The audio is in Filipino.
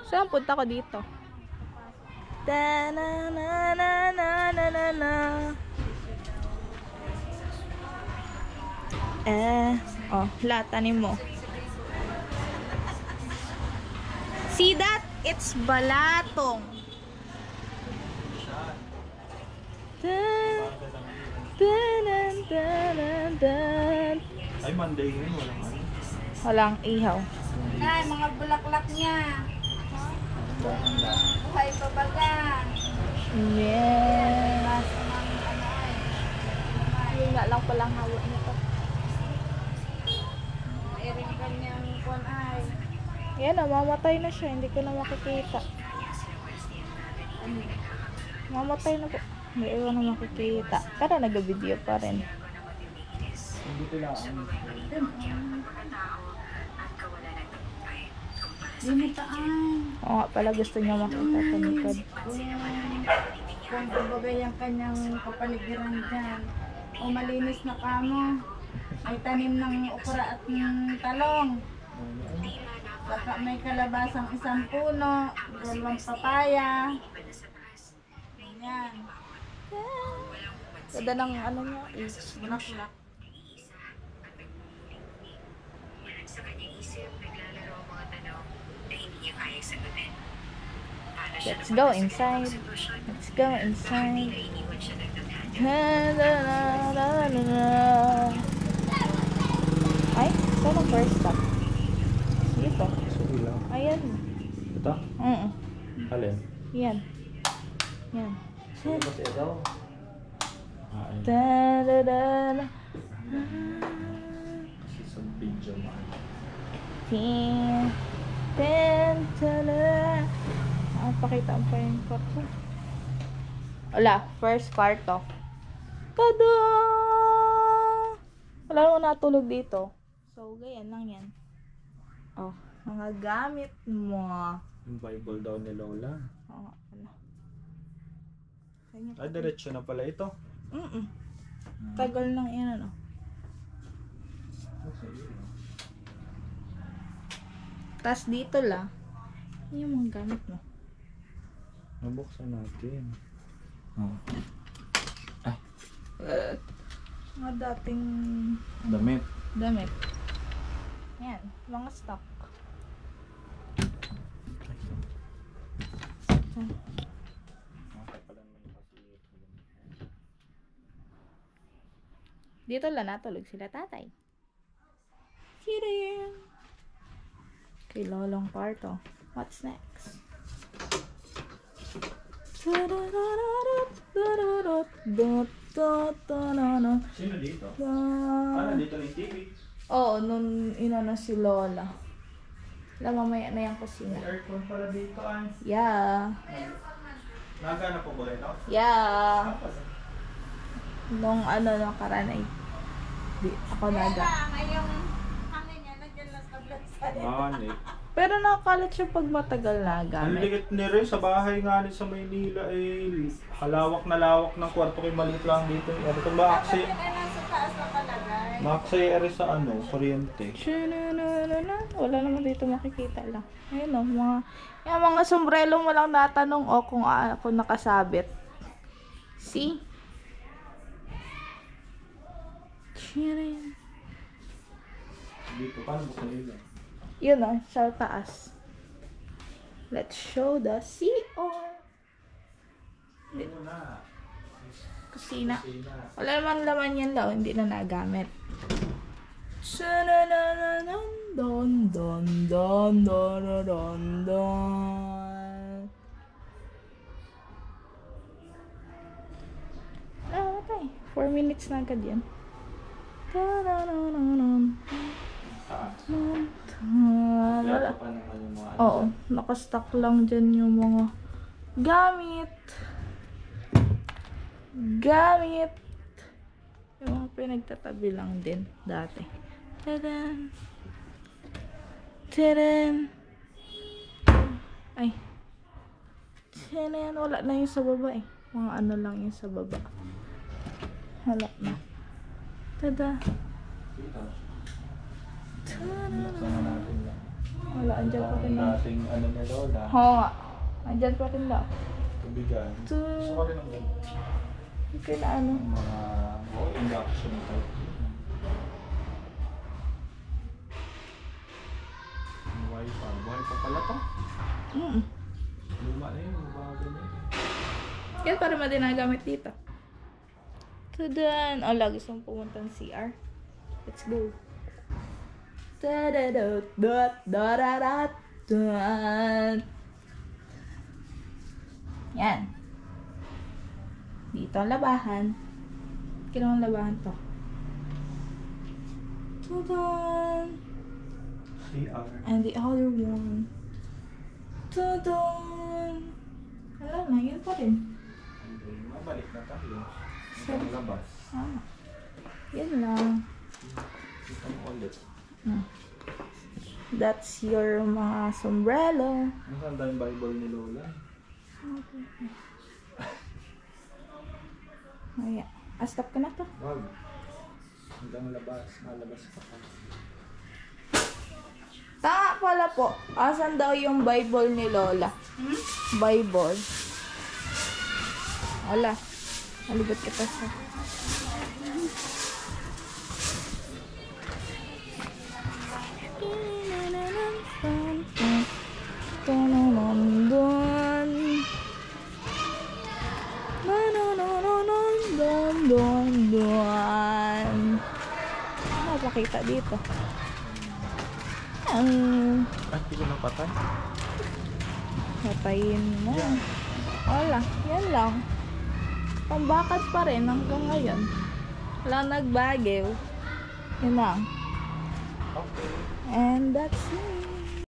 Saan punta ko dito? Ta-na-na-na-na-na-na. Oh, latanin mo. See that? It's balatong. Ay, Monday yun. Walang ano. Walang ihaw. Ay, mga bulaklak niya. Buhay pa baga. Yeah. Baso ng ano ay. Yun nga lang palang hawak nito. Mayroon kanyang kwan ay. Yan na, mamatay na siya. Hindi ko na makikita. Mamatay na po. Hindi ko na makikita. Pero nag-video pa rin. Hindi ko lang. Limitaan. Oo nga pala, gusto niya makita sa likod. Kung kumbaga yung kanyang kapaligiran dyan. O malinis na kamo. May tanim ng okra at ng talong. Saka may kalabasang isang puno. 2 papaya. Ayan. Ganda ng ano niya. Bulaklak. Sa kanyang isip, naglalaro ang mga tanong na hindi niya kaya sagutin. Paano siya Let's go inside. Let's go inside. iniwan siya ng tadhana? Ay, saan ang first stop? Dito. Sige lang. Ayan. Ito? Alin? Yan. Yan. Ano ba siya daw? Ay, Da-da-da-da. kasi sa video man. Tin. Tin. Ta-da. Pakita pa yung kwarto. Wala. First kwarto. Tada! Wala naman natulog dito. So, ganyan lang yan. Oh, mga gamit mo. Yung Bible daw ni Lola. Oo nga pala. Kanya Ay, diretso na pala ito. Tagal nang yan, ano. Tapos dito lang. Yung mga gamit mo. Nabuksan natin. Oh. Ay, Mga dating damit. damit. Yan, mga stock. Dito lang natulog sila tatay. Here. Kay lolong parto. What's next? Sino dito? Ah, dito na yung TV. Oo, nung inano si Lola. Wala, mamaya na yung kusina. May aircon pala dito ay. Yeah. Nagana po ba ito? Yeah. Nung ano, nakaraan ay di ako naga. Ngayong hangin niya, nandiyan lang sa blasan. Mani. Pero nakakalat siya pag matagal na Ang gamit. liit ni Ray sa bahay nga ni sa Maynila eh. Halawak na lawak ng kwarto kay maliit lang dito. Ano ito ba aksi? Ay, nasa taas na palagay. Maksay ere sa ano, kuryente. Wala naman dito makikita lang. Ayun o, yung mga sombrero mo lang natanong o kung ako nakasabit. See? Dito, paano ba kanila? Yun o, sa taas. Let's show the CR. Ano na? Kusina. Kusina. Wala namang laman yan daw, hindi na nagamit. Don don don don don don. Ah, okay. 4 minutes na agad yan. Wala pa naman yung mga Oo, nakastock lang dyan yung mga gamit. Yung mga pinagtatabi lang din dati. Tadan! Tadan! Ay! Tadan! Wala na yung sa baba eh. Mga ano lang yung sa baba. Wala na. Tada! Dito. Binuksan na natin lang. Wala, andyan pa rin daw. Dating ano ni Lola. Oo nga. Andyan pa rin daw. Tubigan. Gusto ko rin ang ganun. Okay na ano. Ang mga induction type. Ang Wi-Fi. Wi-Fi pala to. Luma na yun. Bago na yun. Yan para madinagamit dito. Tadan! Oh, lagi gusto mong pumunta ng CR. Let's go. Tadadot-dot-dot-dot-dot. Yan. Dito ang labahan. Kailangan labahan to. Tadan! CR. And the other one. Tadan! Wala na, yun pa rin. Mabalik na tayo. Sa labas. Ah, yun lang. Ito mo ulit. That's your mga sombrero. Ang sanda yung Bible ni Lola. Ayan. Stop ka na to. Wag. Hanggang labas. Malabas pa ka. Tama pala po. Asan daw yung Bible ni Lola? Bible. Wala. Aligot kita sa... Napakita dito. Ang Ay, hindi ko napatay. patayin mo. Wala, yan lang. Pambakat pa rin hanggang ngayon. Wala nagbago. Yun lang. Okay. And that's it.